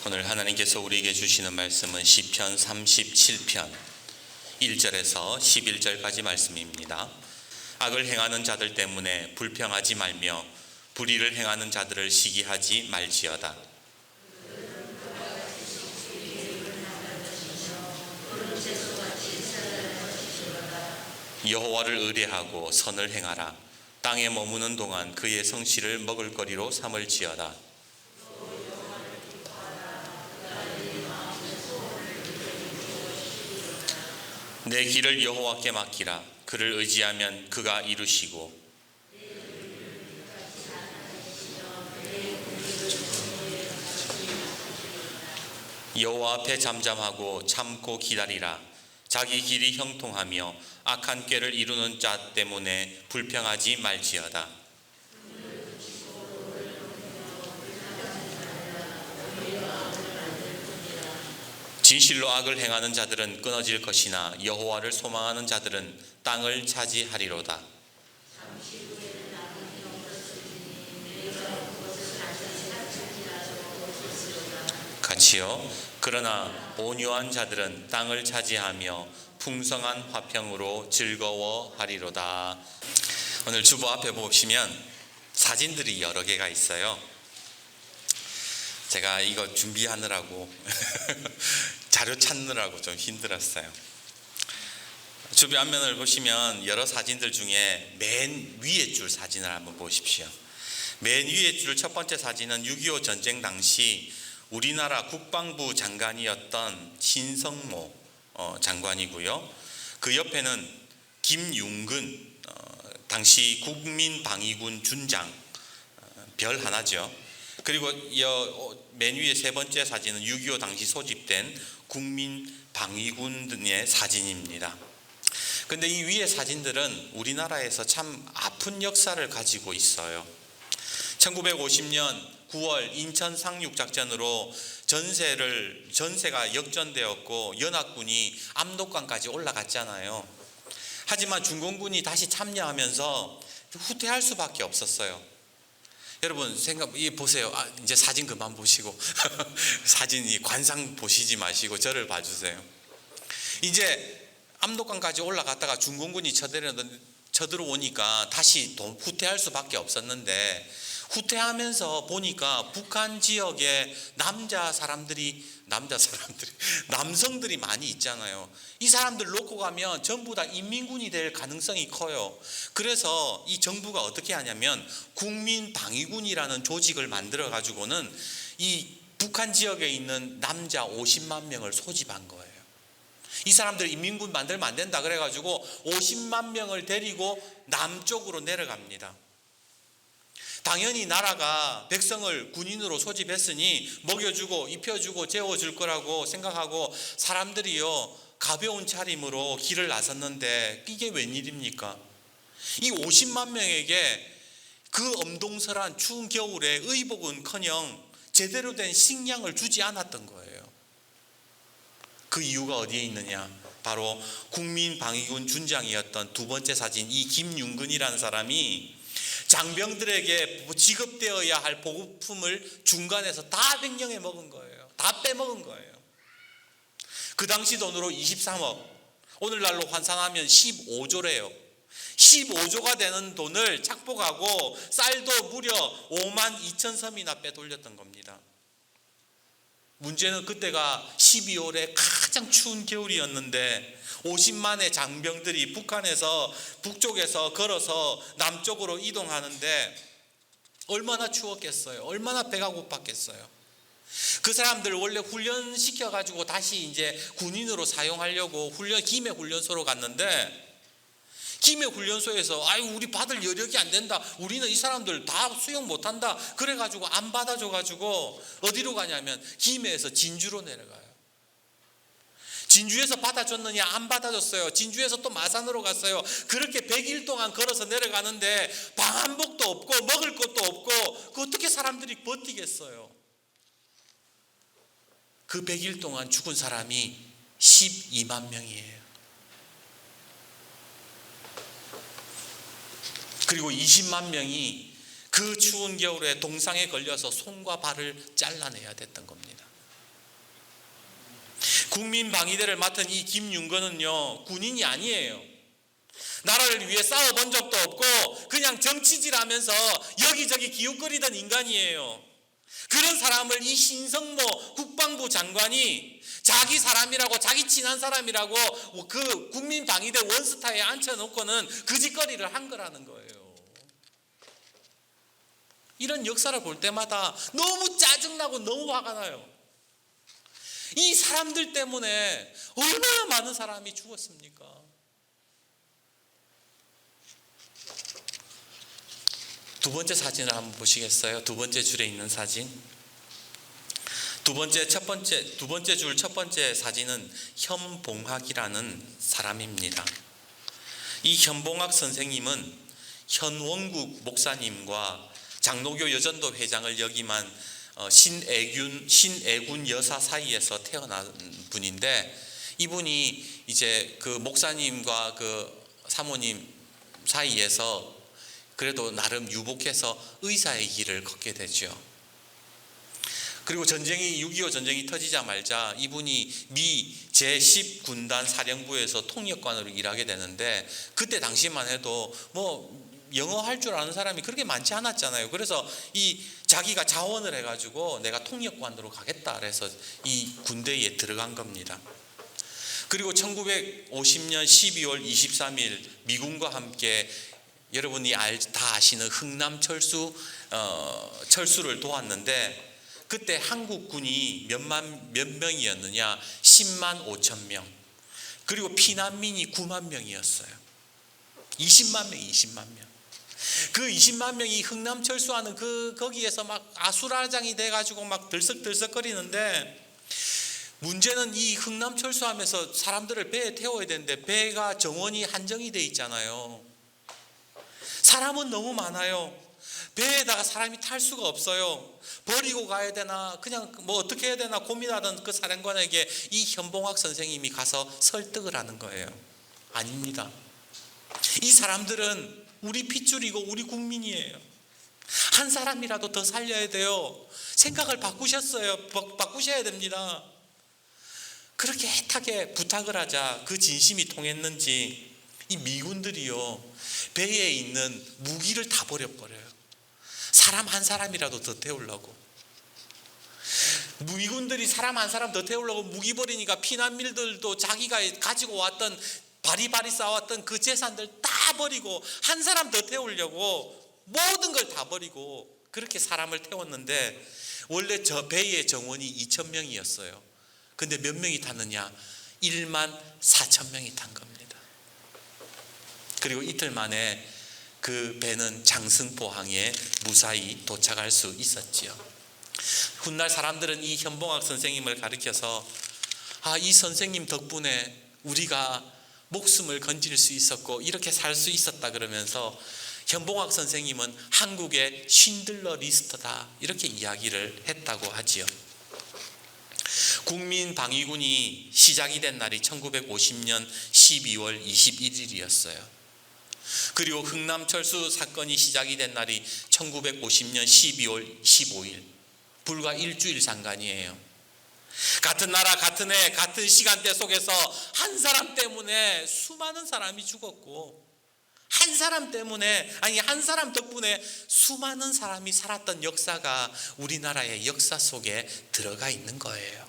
오늘 하나님께서 우리에게 주시는 말씀은 시편 37편 1절에서 11절까지 말씀입니다. 악을 행하는 자들 때문에 불평하지 말며 불의를 행하는 자들을 시기하지 말지어다. 여호와를 의뢰하고 선을 행하라. 땅에 머무는 동안 그의 성실을 먹을거리로 삼을지어다. 내 길을 여호와께 맡기라. 그를 의지하면 그가 이루시고 여호와 앞에 잠잠하고 참고 기다리라. 자기 길이 형통하며 악한 꾀를 이루는 자 때문에 불평하지 말지어다. 진실로 악을 행하는 자들은 끊어질 것이나 여호와를 소망하는 자들은 땅을 차지하리로다. 같이요. 그러나 온유한 자들은 땅을 차지하며 풍성한 화평으로 즐거워하리로다. 오늘 주보 앞에 보시면 사진들이 여러 개가 있어요. 제가 이거 준비하느라고 자료 찾느라고 좀 힘들었어요. 주변 앞면을 보시면 여러 사진들 중에 맨 위에 줄 사진을 한번 보십시오. 맨 위에 줄 첫 번째 사진은 6.25 전쟁 당시 우리나라 국방부 장관이었던 신성모 장관이고요. 그 옆에는 김윤근 당시 국민방위군 준장 별 하나죠. 그리고 맨 위에 세 번째 사진은 6.25 당시 소집된 국민방위군의 사진입니다. 그런데 이 위에 사진들은 우리나라에서 참 아픈 역사를 가지고 있어요. 1950년 9월 인천 상륙작전으로 전세가 역전되었고 연합군이 압록강까지 올라갔잖아요. 하지만 중공군이 다시 참여하면서 후퇴할 수밖에 없었어요. 여러분 보세요. 이제 사진 그만 보시고 사진 관상 보시지 마시고 저를 봐주세요. 이제 압록강까지 올라갔다가 중공군이 쳐들어오니까 다시 후퇴할 수밖에 없었는데 후퇴하면서 보니까 북한 지역에 남성들이 많이 있잖아요. 이 사람들 놓고 가면 전부 다 인민군이 될 가능성이 커요. 그래서 이 정부가 어떻게 하냐면 국민방위군이라는 조직을 만들어 가지고는 이 북한 지역에 있는 남자 50만 명을 소집한 거예요. 이 사람들 인민군 만들면 안 된다 그래가지고 50만 명을 데리고 남쪽으로 내려갑니다. 당연히 나라가 백성을 군인으로 소집했으니 먹여주고 입혀주고 재워줄 거라고 생각하고 사람들이요 가벼운 차림으로 길을 나섰는데 이게 웬일입니까? 이 50만 명에게 그 엄동설한 추운 겨울에 의복은커녕 제대로 된 식량을 주지 않았던 거예요. 그 이유가 어디에 있느냐? 바로 국민방위군 준장이었던 두 번째 사진, 이 김윤근이라는 사람이 장병들에게 지급되어야 할 보급품을 중간에서 다 횡령해 먹은 거예요. 다 빼먹은 거예요. 그 당시 돈으로 23억, 오늘날로 환산하면 15조래요. 15조가 되는 돈을 착복하고 쌀도 무려 5만 2천 섬이나 빼돌렸던 겁니다. 문제는 그때가 12월에 가장 추운 겨울이었는데 50만의 장병들이 북쪽에서 걸어서 남쪽으로 이동하는데 얼마나 추웠겠어요? 얼마나 배가 고팠겠어요? 그 사람들 원래 훈련시켜가지고 다시 이제 군인으로 사용하려고 김해 훈련소로 갔는데 김해 훈련소에서 우리 받을 여력이 안 된다. 우리는 이 사람들 다 수용 못한다. 그래가지고 안 받아줘가지고 어디로 가냐면 김해에서 진주로 내려가요. 진주에서 받아줬느냐? 안 받아줬어요. 진주에서 또 마산으로 갔어요. 그렇게 100일 동안 걸어서 내려가는데 방한복도 없고 먹을 것도 없고 그 어떻게 사람들이 버티겠어요? 그 100일 동안 죽은 사람이 12만 명이에요. 그리고 20만 명이 그 추운 겨울에 동상에 걸려서 손과 발을 잘라내야 됐던 겁니다. 국민방위대를 맡은 이 김윤건은요, 군인이 아니에요. 나라를 위해 싸워본 적도 없고 그냥 정치질하면서 여기저기 기웃거리던 인간이에요. 그런 사람을 이 신성모 국방부 장관이 자기 사람이라고, 자기 친한 사람이라고 그 국민방위대 원스타에 앉혀놓고는 그 짓거리를 한 거라는 거예요. 이런 역사를 볼 때마다 너무 짜증나고 너무 화가 나요. 이 사람들 때문에 얼마나 많은 사람이 죽었습니까? 두 번째 사진을 한번 보시겠어요? 두 번째 줄에 있는 사진. 두 번째 줄 첫 번째 사진은 현봉학이라는 사람입니다. 이 현봉학 선생님은 현원국 목사님과 장로교 여전도 회장을 역임한 신애군 여사 사이에서 태어난 분인데, 이분이 이제 그 목사님과 그 사모님 사이에서 그래도 나름 유복해서 의사의 길을 걷게 되죠. 그리고 6.25 전쟁이 터지자 말자 이분이 미 제10군단 사령부에서 통역관으로 일하게 되는데, 그때 당시만 해도 뭐 영어 할 줄 아는 사람이 그렇게 많지 않았잖아요. 그래서 이 자기가 자원을 해가지고 내가 통역관으로 가겠다 그래서 이 군대에 들어간 겁니다. 그리고 1950년 12월 23일 미군과 함께 여러분이 다 아시는 흥남 철수를 도왔는데, 그때 한국군이 몇 명이었느냐? 10만 5천 명. 그리고 피난민이 9만 명이었어요. 20만 명. 그 20만 명이 흥남 철수하는 거기에서 막 아수라장이 돼가지고 막 들썩들썩거리는데, 문제는 이 흥남 철수하면서 사람들을 배에 태워야 되는데 배가 정원이 한정이 돼 있잖아요. 사람은 너무 많아요. 배에다가 사람이 탈 수가 없어요. 버리고 가야 되나 그냥 뭐 어떻게 해야 되나 고민하던 그 사령관에게 이 현봉학 선생님이 가서 설득을 하는 거예요. 아닙니다. 이 사람들은 우리 핏줄이고 우리 국민이에요. 한 사람이라도 더 살려야 돼요. 생각을 바꾸셔야 됩니다. 그렇게 애타게 부탁을 하자 그 진심이 통했는지 이 미군들이요, 배에 있는 무기를 다 버려버려요. 사람 한 사람이라도 더 태우려고. 미군들이 사람 한 사람 더 태우려고 무기 버리니까 피난민들도 자기가 가지고 왔던 바리바리 쌓아왔던 그 재산들 다 버리고 한 사람 더 태우려고 모든 걸 다 버리고 그렇게 사람을 태웠는데, 원래 저 배의 정원이 2천 명이었어요. 근데 몇 명이 탔느냐? 1만 4천 명이 탄 겁니다. 그리고 이틀 만에 그 배는 장승포항에 무사히 도착할 수 있었지요. 훗날 사람들은 이 현봉학 선생님을 가리켜서 이 선생님 덕분에 우리가 목숨을 건질 수 있었고 이렇게 살 수 있었다 그러면서 현봉학 선생님은 한국의 쉰들러 리스트다 이렇게 이야기를 했다고 하지요. 국민방위군이 시작이 된 날이 1950년 12월 21일이었어요. 그리고 흥남철수 사건이 시작이 된 날이 1950년 12월 15일. 불과 일주일 상간이에요. 같은 나라, 같은 해, 같은 시간대 속에서 한 사람 때문에 수많은 사람이 죽었고, 한 사람 덕분에 수많은 사람이 살았던 역사가 우리나라의 역사 속에 들어가 있는 거예요.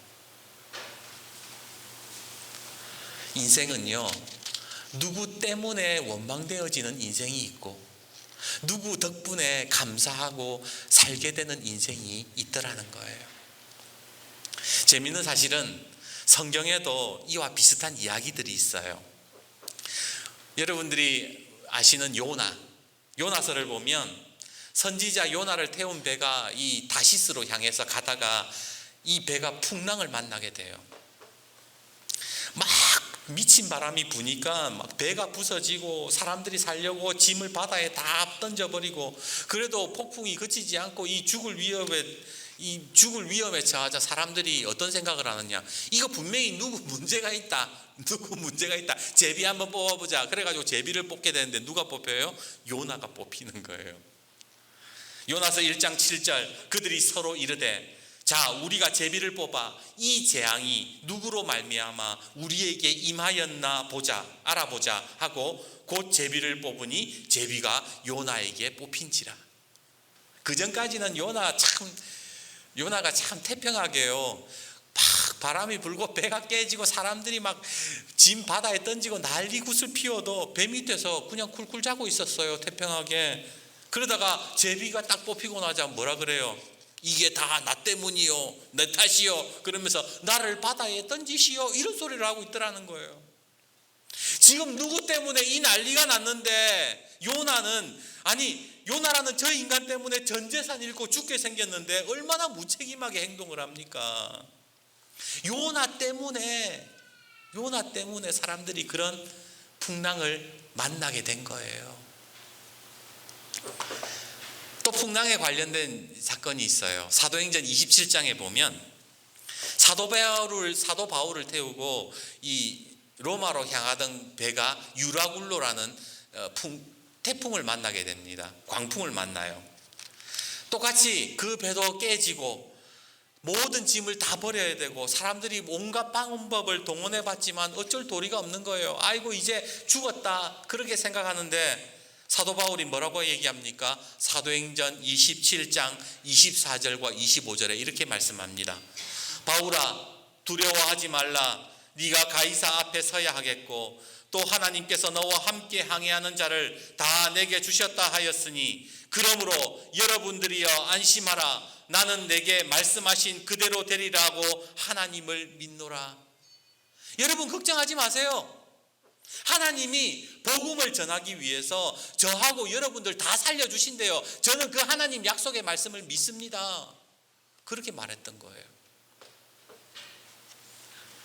인생은요, 누구 때문에 원망되어지는 인생이 있고 누구 덕분에 감사하고 살게 되는 인생이 있더라는 거예요. 재미있는 사실은 성경에도 이와 비슷한 이야기들이 있어요. 여러분들이 아시는 요나서를 보면 선지자 요나를 태운 배가 이 다시스로 향해서 가다가 이 배가 풍랑을 만나게 돼요. 막 미친 바람이 부니까 막 배가 부서지고 사람들이 살려고 짐을 바다에 다 던져버리고, 그래도 폭풍이 그치지 않고 이 죽을 위험에 처하자 사람들이 어떤 생각을 하느냐? 이거 분명히 누구 문제가 있다. 제비 한번 뽑아보자. 그래가지고 제비를 뽑게 되는데 누가 뽑혀요? 요나가 뽑히는 거예요. 요나서 1장 7절 그들이 서로 이르되 자, 우리가 제비를 뽑아 이 재앙이 누구로 말미암아 우리에게 임하였나 보자, 알아보자 하고 곧 제비를 뽑으니 제비가 요나에게 뽑힌지라. 그 전까지는 요나가 참 태평하게요, 막 바람이 불고 배가 깨지고 사람들이 막 짐 바다에 던지고 난리 굿을 피워도 배 밑에서 그냥 쿨쿨 자고 있었어요, 태평하게. 그러다가 제비가 딱 뽑히고 나자 뭐라 그래요? 이게 다 나 때문이요, 내 탓이요, 그러면서 나를 바다에 던지시오, 이런 소리를 하고 있더라는 거예요. 지금 누구 때문에 이 난리가 났는데 요나라는 저 인간 때문에 전 재산 잃고 죽게 생겼는데 얼마나 무책임하게 행동을 합니까? 요나 때문에 사람들이 그런 풍랑을 만나게 된 거예요. 또 풍랑에 관련된 사건이 있어요. 사도행전 27장에 보면 사도 바울을 태우고 이 로마로 향하던 배가 유라굴로라는 태풍을 만나게 됩니다. 광풍을 만나요. 똑같이 그 배도 깨지고 모든 짐을 다 버려야 되고 사람들이 온갖 방법을 동원해 봤지만 어쩔 도리가 없는 거예요. 아이고 이제 죽었다, 그렇게 생각하는데 사도 바울이 뭐라고 얘기합니까? 사도행전 27장 24절과 25절에 이렇게 말씀합니다. 바울아, 두려워하지 말라. 네가 가이사 앞에 서야 하겠고 또 하나님께서 너와 함께 항해하는 자를 다 내게 주셨다 하였으니 그러므로 여러분들이여 안심하라. 나는 내게 말씀하신 그대로 되리라고 하나님을 믿노라. 여러분 걱정하지 마세요. 하나님이 복음을 전하기 위해서 저하고 여러분들 다 살려주신대요. 저는 그 하나님 약속의 말씀을 믿습니다. 그렇게 말했던 거예요.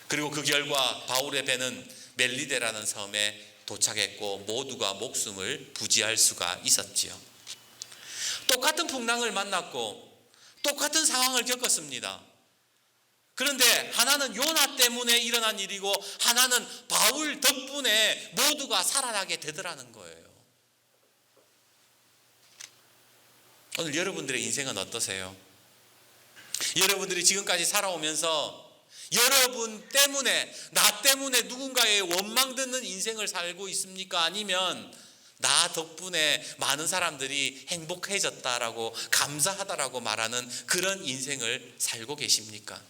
그리고 그 결과 바울의 배는 멜리데라는 섬에 도착했고 모두가 목숨을 부지할 수가 있었지요. 똑같은 풍랑을 만났고 똑같은 상황을 겪었습니다. 그런데 하나는 요나 때문에 일어난 일이고 하나는 바울 덕분에 모두가 살아나게 되더라는 거예요. 오늘 여러분들의 인생은 어떠세요? 여러분들이 지금까지 살아오면서 여러분 때문에, 나 때문에 누군가의 원망 듣는 인생을 살고 있습니까? 아니면 나 덕분에 많은 사람들이 행복해졌다라고, 감사하다라고 말하는 그런 인생을 살고 계십니까?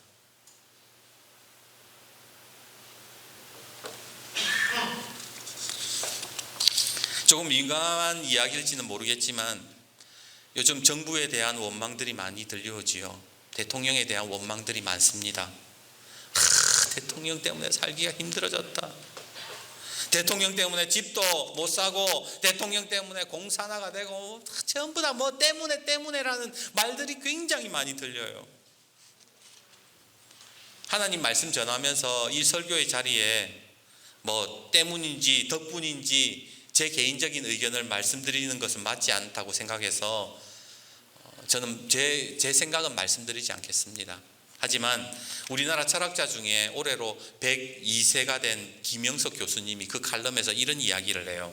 조금 민감한 이야기일지는 모르겠지만 요즘 정부에 대한 원망들이 많이 들려오지요. 대통령에 대한 원망들이 많습니다. 대통령 때문에 살기가 힘들어졌다. 대통령 때문에 집도 못 사고 대통령 때문에 공산화가 되고 전부 다 뭐 때문에라는 말들이 굉장히 많이 들려요. 하나님 말씀 전하면서 이 설교의 자리에 뭐 때문인지 덕분인지 제 개인적인 의견을 말씀드리는 것은 맞지 않다고 생각해서 저는 제 생각은 말씀드리지 않겠습니다. 하지만 우리나라 철학자 중에 올해로 102세가 된 김영석 교수님이 그 칼럼에서 이런 이야기를 해요.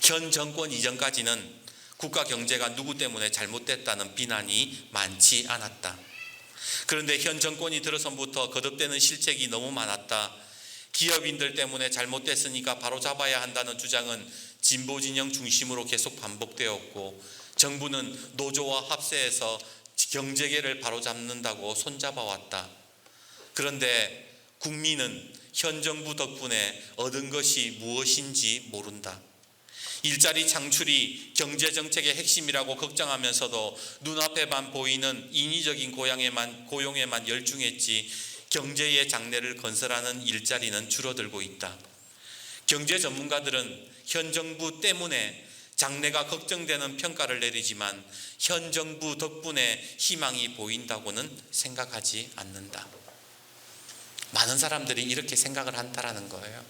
현 정권 이전까지는 국가 경제가 누구 때문에 잘못됐다는 비난이 많지 않았다. 그런데 현 정권이 들어선부터 거듭되는 실책이 너무 많았다. 기업인들 때문에 잘못됐으니까 바로잡아야 한다는 주장은 진보 진영 중심으로 계속 반복되었고 정부는 노조와 합세해서 경제계를 바로잡는다고 손잡아왔다. 그런데 국민은 현 정부 덕분에 얻은 것이 무엇인지 모른다. 일자리 창출이 경제정책의 핵심이라고 걱정하면서도 눈앞에만 보이는 인위적인 고용에만 열중했지 경제의 장래를 건설하는 일자리는 줄어들고 있다. 경제 전문가들은 현 정부 때문에 장래가 걱정되는 평가를 내리지만 현 정부 덕분에 희망이 보인다고는 생각하지 않는다. 많은 사람들이 이렇게 생각을 한다라는 거예요.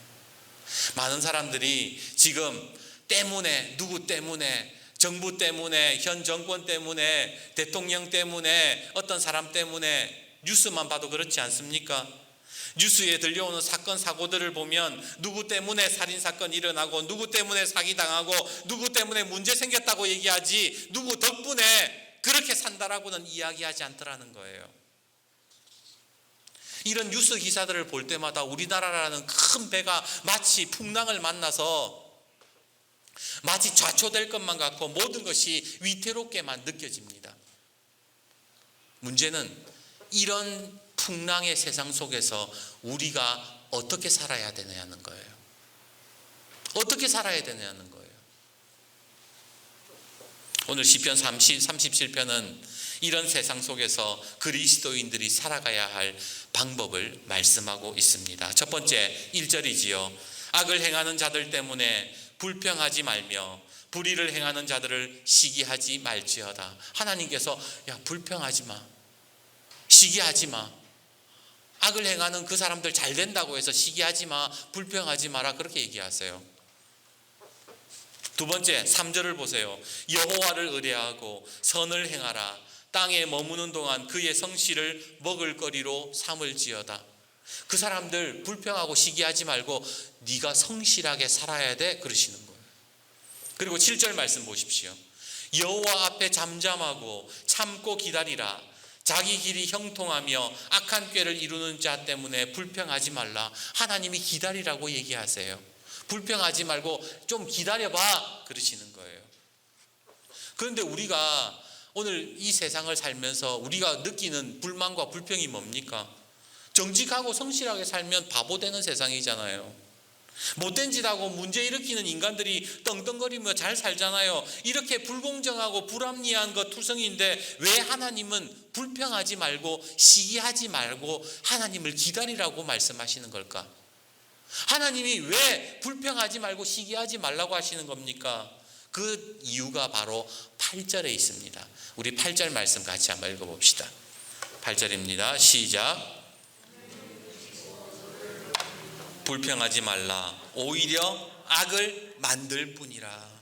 많은 사람들이 지금 때문에, 누구 때문에, 정부 때문에, 현 정권 때문에, 대통령 때문에, 어떤 사람 때문에, 뉴스만 봐도 그렇지 않습니까? 뉴스에 들려오는 사건 사고들을 보면 누구 때문에 살인사건이 일어나고 누구 때문에 사기당하고 누구 때문에 문제 생겼다고 얘기하지 누구 덕분에 그렇게 산다라고는 이야기하지 않더라는 거예요. 이런 뉴스 기사들을 볼 때마다 우리나라라는 큰 배가 마치 풍랑을 만나서 마치 좌초될 것만 같고 모든 것이 위태롭게만 느껴집니다. 문제는 이런 풍랑의 세상 속에서 우리가 어떻게 살아야 되느냐는 거예요. 어떻게 살아야 되느냐는 거예요. 오늘 시편 37편은 이런 세상 속에서 그리스도인들이 살아가야 할 방법을 말씀하고 있습니다. 첫 번째 1절이지요. 악을 행하는 자들 때문에 불평하지 말며 불의를 행하는 자들을 시기하지 말지어다. 하나님께서 야, 불평하지 마, 시기하지 마. 악을 행하는 그 사람들 잘 된다고 해서 시기하지 마, 불평하지 마라, 그렇게 얘기하세요. 두 번째 3절을 보세요. 여호와를 의뢰하고 선을 행하라. 땅에 머무는 동안 그의 성실을 먹을거리로 삼을지어다. 그 사람들 불평하고 시기하지 말고 네가 성실하게 살아야 돼, 그러시는 거예요. 그리고 7절 말씀 보십시오. 여호와 앞에 잠잠하고 참고 기다리라. 자기 길이 형통하며 악한 꾀를 이루는 자 때문에 불평하지 말라. 하나님이 기다리라고 얘기하세요. 불평하지 말고 좀 기다려봐, 그러시는 거예요. 그런데 우리가 오늘 이 세상을 살면서 우리가 느끼는 불만과 불평이 뭡니까? 정직하고 성실하게 살면 바보 되는 세상이잖아요. 못된 짓하고 문제 일으키는 인간들이 떵떵거리며 잘 살잖아요. 이렇게 불공정하고 불합리한 것 투성이인데 왜 하나님은 불평하지 말고 시기하지 말고 하나님을 기다리라고 말씀하시는 걸까? 하나님이 왜 불평하지 말고 시기하지 말라고 하시는 겁니까? 그 이유가 바로 8절에 있습니다. 우리 8절 말씀 같이 한번 읽어봅시다. 8절입니다. 시작. 불평하지 말라. 오히려 악을 만들 뿐이라.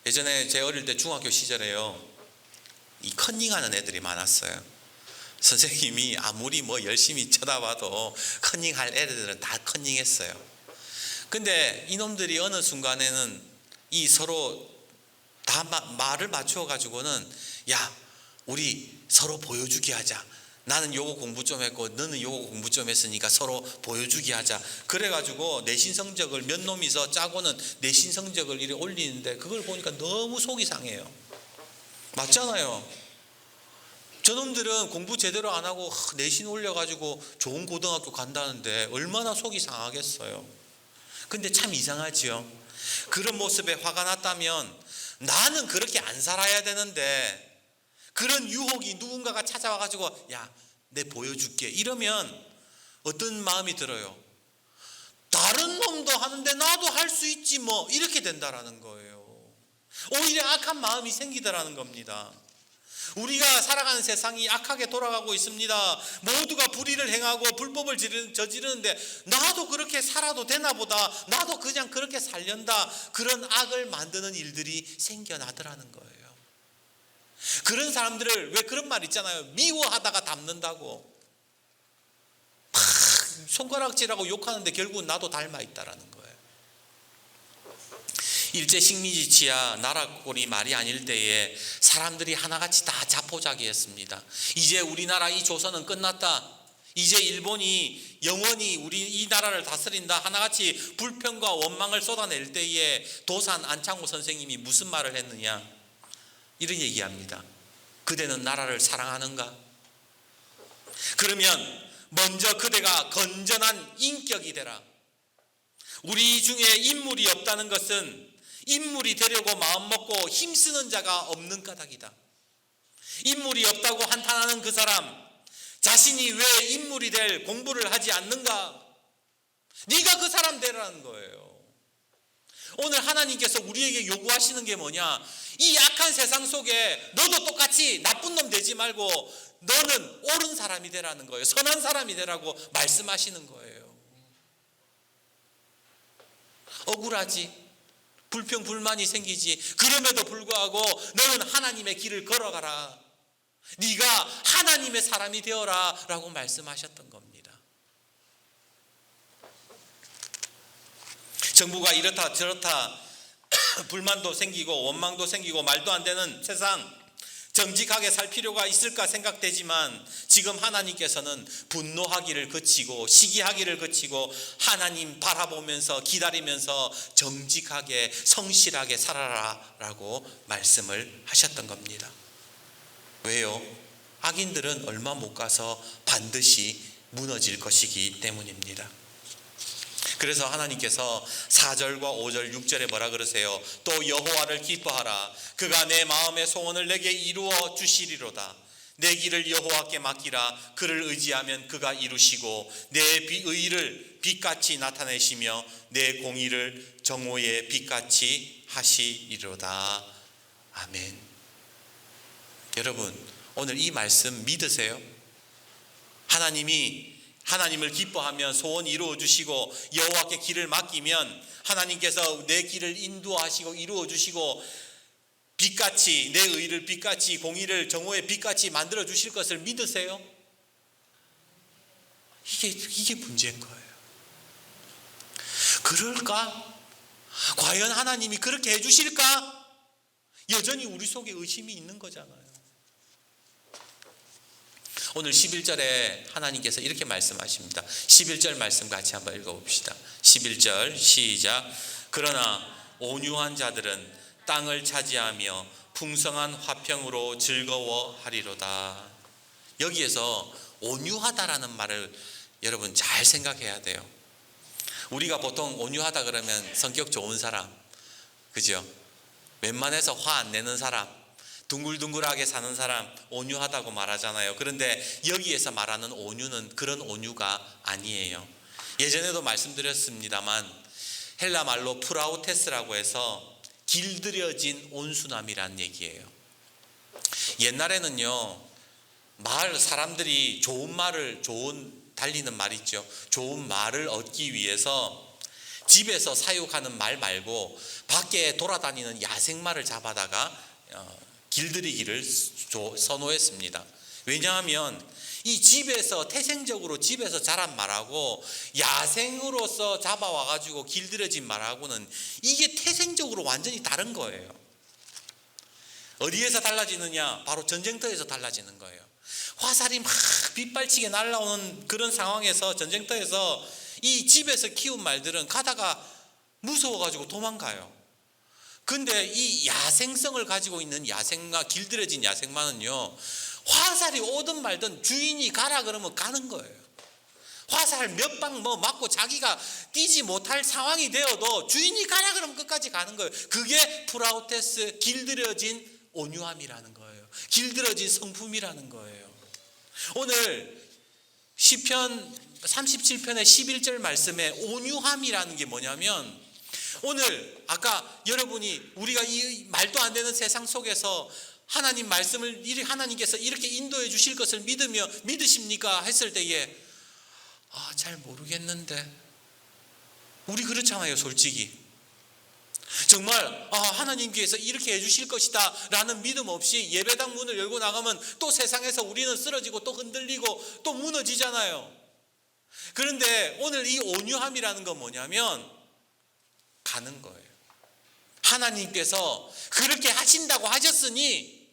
예전에 제 어릴 때 중학교 시절에요, 이 컨닝하는 애들이 많았어요. 선생님이 아무리 열심히 쳐다봐도 컨닝할 애들은 다 컨닝했어요. 근데 이놈들이 어느 순간에는 이 서로 다 말을 맞추어 가지고는 야, 우리 서로 보여주기 하자. 나는 요거 공부 좀 했고 너는 요거 공부 좀 했으니까 서로 보여주기 하자. 그래가지고 내신 성적을 몇 놈이서 짜고는 내신 성적을 이렇게 올리는데 그걸 보니까 너무 속이 상해요. 맞잖아요. 저놈들은 공부 제대로 안 하고 내신 올려가지고 좋은 고등학교 간다는데 얼마나 속이 상하겠어요. 근데 참 이상하지요. 그런 모습에 화가 났다면 나는 그렇게 안 살아야 되는데 그런 유혹이 누군가가 찾아와가지고 야, 내 보여줄게 이러면 어떤 마음이 들어요? 다른 놈도 하는데 나도 할 수 있지 뭐, 이렇게 된다라는 거예요. 오히려 악한 마음이 생기더라는 겁니다. 우리가 살아가는 세상이 악하게 돌아가고 있습니다. 모두가 불의를 행하고 불법을 저지르는데 나도 그렇게 살아도 되나 보다, 나도 그냥 그렇게 살련다, 그런 악을 만드는 일들이 생겨나더라는 거예요. 그런 사람들을 왜 그런 말 있잖아요. 미워하다가 닮는다고. 막 손가락질하고 욕하는데 결국은 나도 닮아 있다라는 거예요. 일제 식민지 지하 나라꼴이 말이 아닐 때에 사람들이 하나같이 다 자포자기했습니다. 이제 우리나라 이 조선은 끝났다. 이제 일본이 영원히 우리 이 나라를 다스린다. 하나같이 불평과 원망을 쏟아낼 때에 도산 안창호 선생님이 무슨 말을 했느냐, 이런 얘기합니다. 그대는 나라를 사랑하는가? 그러면 먼저 그대가 건전한 인격이 되라. 우리 중에 인물이 없다는 것은 인물이 되려고 마음먹고 힘쓰는 자가 없는 까닭이다. 인물이 없다고 한탄하는 그 사람, 자신이 왜 인물이 될 공부를 하지 않는가? 네가 그 사람 되라는 거예요. 오늘 하나님께서 우리에게 요구하시는 게 뭐냐? 이 악한 세상 속에 너도 똑같이 나쁜 놈 되지 말고 너는 옳은 사람이 되라는 거예요. 선한 사람이 되라고 말씀하시는 거예요. 억울하지? 불평 불만이 생기지? 그럼에도 불구하고 너는 하나님의 길을 걸어가라. 네가 하나님의 사람이 되어라 라고 말씀하셨던 겁니다. 정부가 이렇다 저렇다 불만도 생기고 원망도 생기고 말도 안 되는 세상, 정직하게 살 필요가 있을까 생각되지만 지금 하나님께서는 분노하기를 그치고 시기하기를 그치고 하나님 바라보면서 기다리면서 정직하게 성실하게 살아라 라고 말씀을 하셨던 겁니다. 왜요? 악인들은 얼마 못 가서 반드시 무너질 것이기 때문입니다. 그래서 하나님께서 4절과 5절 6절에 뭐라 그러세요? 또 여호와를 기뻐하라. 그가 내 마음의 소원을 내게 이루어 주시리로다. 내 길을 여호와께 맡기라. 그를 의지하면 그가 이루시고 내 의를 빛같이 나타내시며 내 공의를 정오의 빛같이 하시리로다. 아멘. 여러분, 오늘 이 말씀 믿으세요? 하나님을 기뻐하면 소원이 이루어 주시고 여호와께 길을 맡기면 하나님께서 내 길을 인도하시고 이루어 주시고 빛같이 내 의를 빛같이 공의를 정오의 빛같이 만들어 주실 것을 믿으세요? 이게 문제인 거예요. 그럴까? 과연 하나님이 그렇게 해주실까? 여전히 우리 속에 의심이 있는 거잖아요. 오늘 11절에 하나님께서 이렇게 말씀하십니다. 11절 말씀 같이 한번 읽어봅시다. 11절 시작. 그러나 온유한 자들은 땅을 차지하며 풍성한 화평으로 즐거워하리로다. 여기에서 온유하다라는 말을 여러분 잘 생각해야 돼요. 우리가 보통 온유하다 그러면 성격 좋은 사람, 그죠? 웬만해서 화 안 내는 사람, 둥글둥글하게 사는 사람 온유하다고 말하잖아요. 그런데 여기에서 말하는 온유는 그런 온유가 아니에요. 예전에도 말씀드렸습니다만 헬라 말로 프라우테스라고 해서 길들여진 온순함이란 얘기예요. 옛날에는요, 사람들이 좋은 달리는 말 있죠. 좋은 말을 얻기 위해서 집에서 사육하는 말 말고 밖에 돌아다니는 야생말을 잡아다가 길들이기를 선호했습니다. 왜냐하면 이 태생적으로 집에서 자란 말하고 야생으로서 잡아와가지고 길들여진 말하고는 이게 태생적으로 완전히 다른 거예요. 어디에서 달라지느냐? 바로 전쟁터에서 달라지는 거예요. 화살이 막 빗발치게 날아오는 그런 상황에서 전쟁터에서 이 집에서 키운 말들은 가다가 무서워가지고 도망가요. 근데 이 야생성을 가지고 있는 길들여진 야생마는요, 화살이 오든 말든 주인이 가라 그러면 가는 거예요. 화살 몇 방 맞고 자기가 뛰지 못할 상황이 되어도 주인이 가라 그러면 끝까지 가는 거예요. 그게 프라우테스, 길들여진 온유함이라는 거예요. 길들여진 성품이라는 거예요. 오늘 시편 37편의 11절 말씀에 온유함이라는 게 뭐냐면, 오늘 아까 여러분이 우리가 이 말도 안 되는 세상 속에서 하나님 말씀을 하나님께서 이렇게 인도해 주실 것을 믿으십니까? 했을 때에 잘 모르겠는데, 우리 그렇잖아요. 솔직히 정말 하나님께서 이렇게 해주실 것이다 라는 믿음 없이 예배당 문을 열고 나가면 또 세상에서 우리는 쓰러지고 또 흔들리고 또 무너지잖아요. 그런데 오늘 이 온유함이라는 건 뭐냐면 가는 거예요. 하나님께서 그렇게 하신다고 하셨으니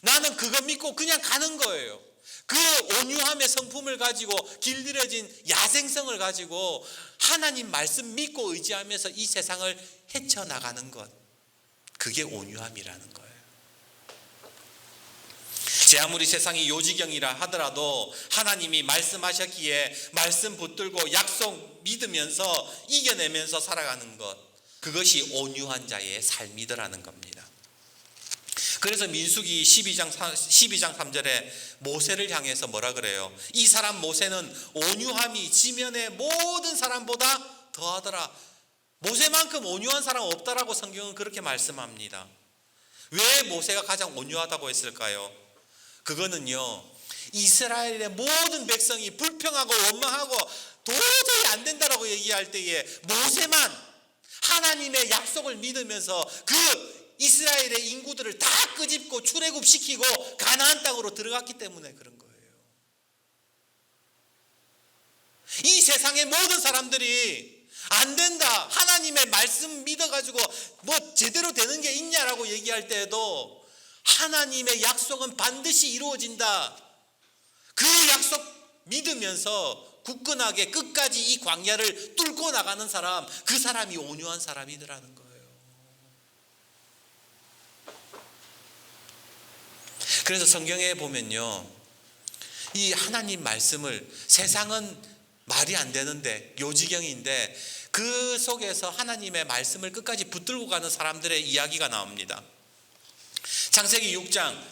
나는 그거 믿고 그냥 가는 거예요. 그 온유함의 성품을 가지고 길들여진 야생성을 가지고 하나님 말씀 믿고 의지하면서 이 세상을 헤쳐나가는 것, 그게 온유함이라는 거예요. 제 아무리 세상이 요지경이라 하더라도 하나님이 말씀하셨기에 말씀 붙들고 약속 믿으면서 이겨내면서 살아가는 것, 그것이 온유한 자의 삶이더라는 겁니다. 그래서 민수기 12장 3절에 모세를 향해서 뭐라 그래요? 이 사람 모세는 온유함이 지면의 모든 사람보다 더하더라. 모세만큼 온유한 사람 없다라고 성경은 그렇게 말씀합니다. 왜 모세가 가장 온유하다고 했을까요? 그거는요, 이스라엘의 모든 백성이 불평하고 원망하고 도저히 안 된다라고 얘기할 때에 모세만 하나님의 약속을 믿으면서 그 이스라엘의 인구들을 다 끄집고 출애굽시키고 가나안 땅으로 들어갔기 때문에 그런 거예요. 이 세상의 모든 사람들이 안 된다. 하나님의 말씀 믿어가지고 뭐 제대로 되는 게 있냐라고 얘기할 때에도 하나님의 약속은 반드시 이루어진다. 그 약속 믿으면서 굳건하게 끝까지 이 광야를 뚫고 나가는 사람, 그 사람이 온유한 사람이더라는 거예요. 그래서 성경에 보면요, 이 하나님 말씀을, 세상은 말이 안 되는데 요지경인데 그 속에서 하나님의 말씀을 끝까지 붙들고 가는 사람들의 이야기가 나옵니다. 창세기 6장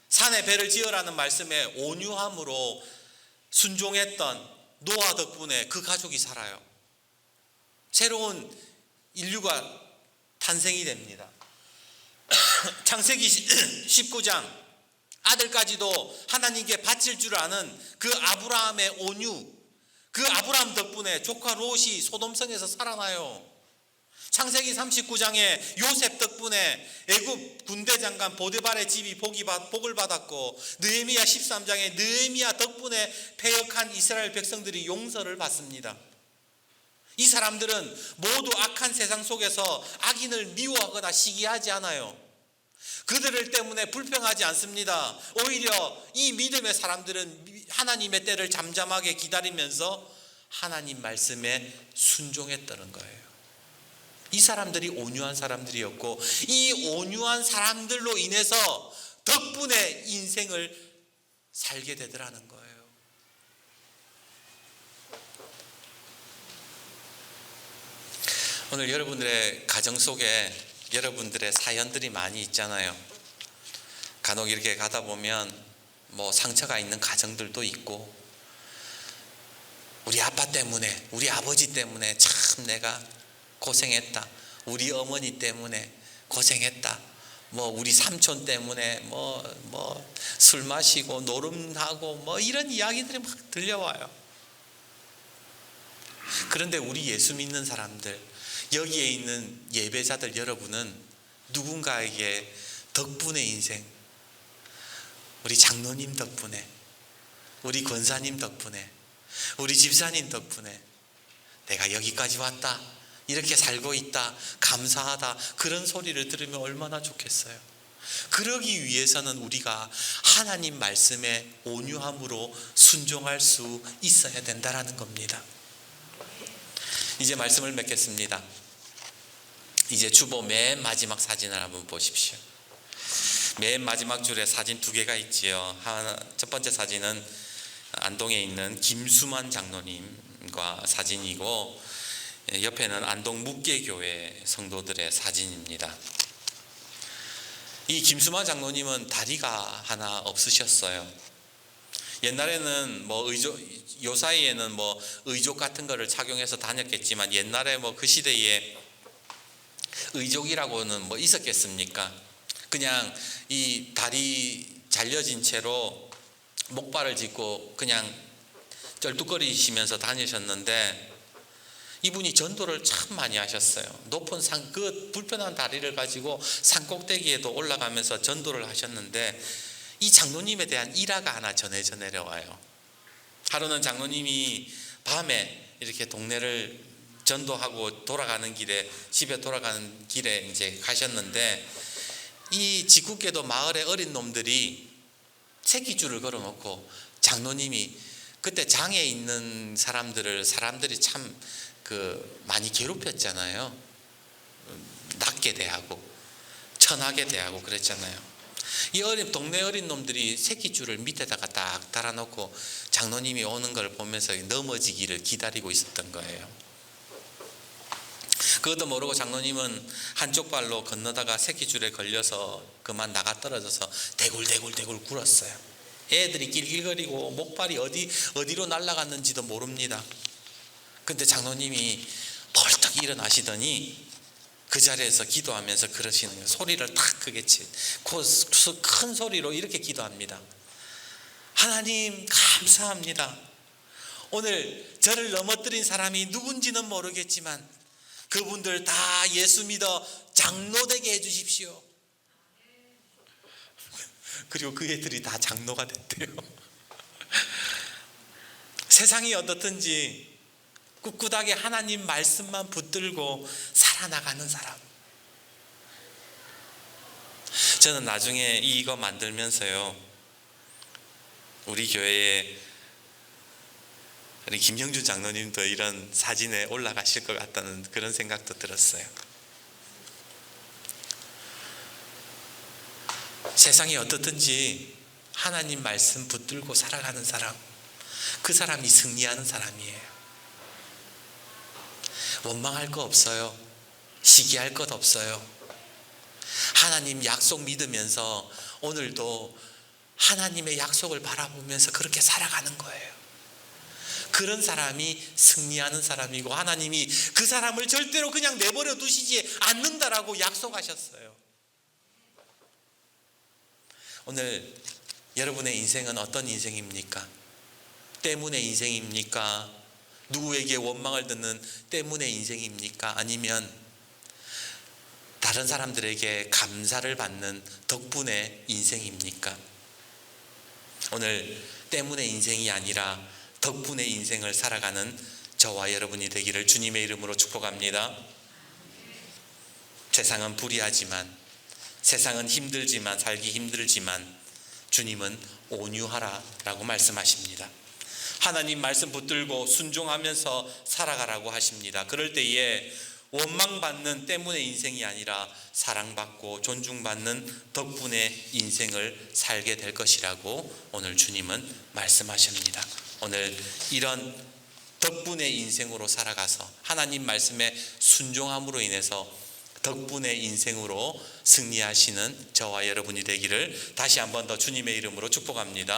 산에 배를 지으라는 말씀에 온유함으로 순종했던 노아 덕분에 그 가족이 살아요. 새로운 인류가 탄생이 됩니다. 창세기 19장 아들까지도 하나님께 바칠 줄 아는 그 아브라함의 온유, 그 아브라함 덕분에 조카 롯이 소돔성에서 살아나요. 창세기 39장에 요셉 덕분에 애굽 군대 장관 보드발의 집이 복을 받았고, 느헤미야 13장에 느헤미야 덕분에 패역한 이스라엘 백성들이 용서를 받습니다. 이 사람들은 모두 악한 세상 속에서 악인을 미워하거나 시기하지 않아요. 그들을 때문에 불평하지 않습니다. 오히려 이 믿음의 사람들은 하나님의 때를 잠잠하게 기다리면서 하나님 말씀에 순종했다는 거예요. 이 사람들이 온유한 사람들이었고, 이 온유한 사람들로 인해서 덕분에 인생을 살게 되더라는 거예요. 오늘 여러분들의 가정 속에 여러분들의 사연들이 많이 있잖아요. 간혹 이렇게 가다 보면 뭐 상처가 있는 가정들도 있고, 우리 아빠 때문에, 우리 아버지 때문에 참 내가 고생했다, 우리 어머니 때문에 고생했다, 뭐 우리 삼촌 때문에 뭐 술 마시고 노름하고 뭐 이런 이야기들이 막 들려와요. 그런데 우리 예수 믿는 사람들, 여기에 있는 예배자들 여러분은 누군가에게 덕분의 인생, 우리 장로님 덕분에, 우리 권사님 덕분에, 우리 집사님 덕분에 내가 여기까지 왔다, 이렇게 살고 있다, 감사하다, 그런 소리를 들으면 얼마나 좋겠어요. 그러기 위해서는 우리가 하나님 말씀에 온유함으로 순종할 수 있어야 된다라는 겁니다. 이제 말씀을 맺겠습니다. 이제 주보 맨 마지막 사진을 한번 보십시오. 맨 마지막 줄에 사진 두 개가 있지요. 첫 번째 사진은 안동에 있는 김수만 장로님과 사진이고, 옆에는 안동 묵계교회 성도들의 사진입니다. 이 김수만 장로님은 다리가 하나 없으셨어요. 옛날에는 뭐 요 사이에는 뭐 의족 같은 거를 착용해서 다녔겠지만, 옛날에 뭐 그 시대에 의족이라고는 뭐 있었겠습니까? 그냥 이 다리 잘려진 채로 목발을 짚고 그냥 쩔뚝거리시면서 다니셨는데, 이분이 전도를 참 많이 하셨어요. 높은 산, 그 불편한 다리를 가지고 산 꼭대기에도 올라가면서 전도를 하셨는데, 이 장로님에 대한 일화가 하나 전해져 내려와요. 하루는 장로님이 밤에 이렇게 동네를 전도하고 돌아가는 길에, 집에 돌아가는 길에 이제 가셨는데, 이 짓궂게도 마을의 어린 놈들이 새끼줄을 걸어놓고, 장로님이 그때 장에 있는 사람들이 참 많이 괴롭혔잖아요. 낮게 대하고 천하게 대하고 그랬잖아요. 이 동네 어린 놈들이 새끼줄을 밑에다가 딱 달아놓고 장로님이 오는 걸 보면서 넘어지기를 기다리고 있었던 거예요. 그것도 모르고 장로님은 한쪽 발로 건너다가 새끼줄에 걸려서 그만 나가 떨어져서 대굴대굴 굴었어요. 애들이 길길거리고 목발이 어디로 날아갔는지도 모릅니다. 근데 장로님이 벌떡 일어나시더니 그 자리에서 기도하면서 그러시는 거예요. 소리를 탁 크게 큰 소리로 이렇게 기도합니다. 하나님 감사합니다. 오늘 저를 넘어뜨린 사람이 누군지는 모르겠지만 그분들 다 예수 믿어 장로 되게 해주십시오. 그리고 그 애들이 다 장로가 됐대요. 세상이 어떻든지 꿋꿋하게 하나님 말씀만 붙들고 살아나가는 사람. 저는 나중에 이거 만들면서요, 우리 교회에 우리 김형준 장로님도 이런 사진에 올라가실 것 같다는 그런 생각도 들었어요. 세상이 어떻든지 하나님 말씀 붙들고 살아가는 사람, 그 사람이 승리하는 사람이에요. 원망할 거 없어요. 시기할 것 없어요. 하나님 약속 믿으면서 오늘도 하나님의 약속을 바라보면서 그렇게 살아가는 거예요. 그런 사람이 승리하는 사람이고, 하나님이 그 사람을 절대로 그냥 내버려 두시지 않는다라고 약속하셨어요. 오늘 여러분의 인생은 어떤 인생입니까? 때문에 인생입니까? 누구에게 원망을 듣는 때문에 인생입니까? 아니면 다른 사람들에게 감사를 받는 덕분에 인생입니까? 오늘 때문에 인생이 아니라 덕분에 인생을 살아가는 저와 여러분이 되기를 주님의 이름으로 축복합니다. 세상은 불의하지만, 세상은 힘들지만, 살기 힘들지만 주님은 온유하라 라고 말씀하십니다. 하나님 말씀 붙들고 순종하면서 살아가라고 하십니다. 그럴 때에 원망받는 때문에 인생이 아니라 사랑받고 존중받는 덕분에 인생을 살게 될 것이라고 오늘 주님은 말씀하십니다. 오늘 이런 덕분의 인생으로 살아가서 하나님 말씀에 순종함으로 인해서 덕분의 인생으로 승리하시는 저와 여러분이 되기를 다시 한 번 더 주님의 이름으로 축복합니다.